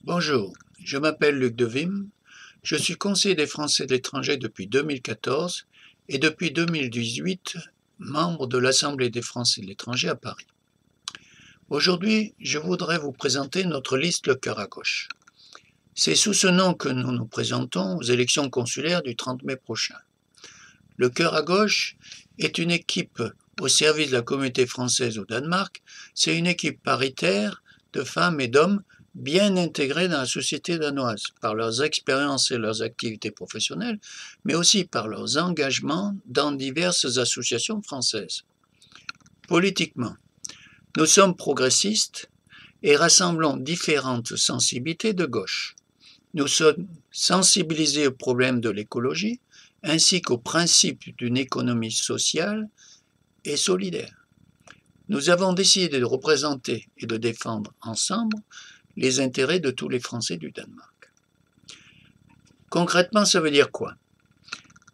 Bonjour, je m'appelle Luc Devim, je suis conseiller des Français de l'étranger depuis 2014 et depuis 2018 membre de l'Assemblée des Français de l'étranger à Paris. Aujourd'hui, je voudrais vous présenter notre liste Le Cœur à Gauche. C'est sous ce nom que nous nous présentons aux élections consulaires du 30 mai prochain. Le Cœur à Gauche est une équipe au service de la communauté française au Danemark. C'est une équipe paritaire de femmes et d'hommes bien intégrés dans la société danoise par leurs expériences et leurs activités professionnelles, mais aussi par leurs engagements dans diverses associations françaises. Politiquement, nous sommes progressistes et rassemblons différentes sensibilités de gauche. Nous sommes sensibilisés aux problèmes de l'écologie ainsi qu'au principe d'une économie sociale et solidaire. Nous avons décidé de représenter et de défendre ensemble les intérêts de tous les Français du Danemark. Concrètement, ça veut dire quoi?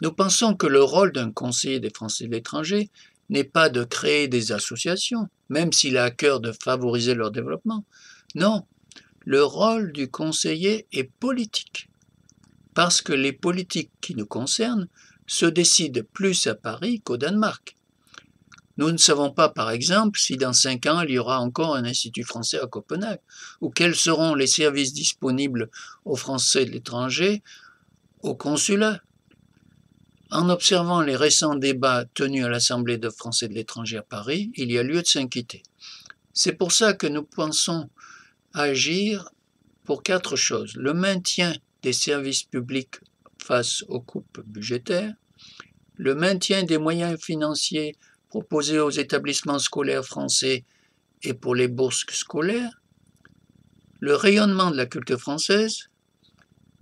Nous pensons que le rôle d'un conseiller des Français de l'étranger n'est pas de créer des associations, même s'il a à cœur de favoriser leur développement. Non, le rôle du conseiller est politique, parce que les politiques qui nous concernent se décident plus à Paris qu'au Danemark. Nous ne savons pas, par exemple, si dans 5 ans, il y aura encore un institut français à Copenhague, ou quels seront les services disponibles aux Français de l'étranger au consulat. En observant les récents débats tenus à l'Assemblée des Français de l'étranger à Paris, il y a lieu de s'inquiéter. C'est pour ça que nous pensons agir pour 4 choses. Le maintien des services publics face aux coupes budgétaires, le maintien des moyens financiers proposés aux établissements scolaires français et pour les bourses scolaires, le rayonnement de la culture française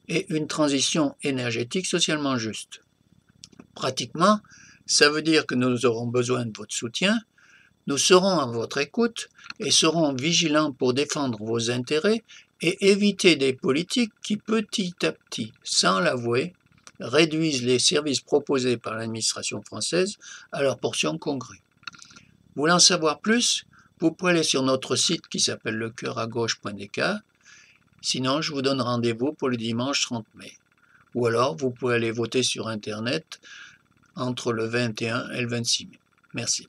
et une transition énergétique socialement juste. Pratiquement, ça veut dire que nous aurons besoin de votre soutien, nous serons à votre écoute et serons vigilants pour défendre vos intérêts et éviter des politiques qui petit à petit, sans l'avouer, réduisent les services proposés par l'administration française à leur portion congrue. Voulant en savoir plus, vous pouvez aller sur notre site qui s'appelle lecoeuragauche.dk. Sinon, je vous donne rendez-vous pour le dimanche 30 mai. Ou alors, vous pouvez aller voter sur Internet entre le 21 et le 26 mai. Merci.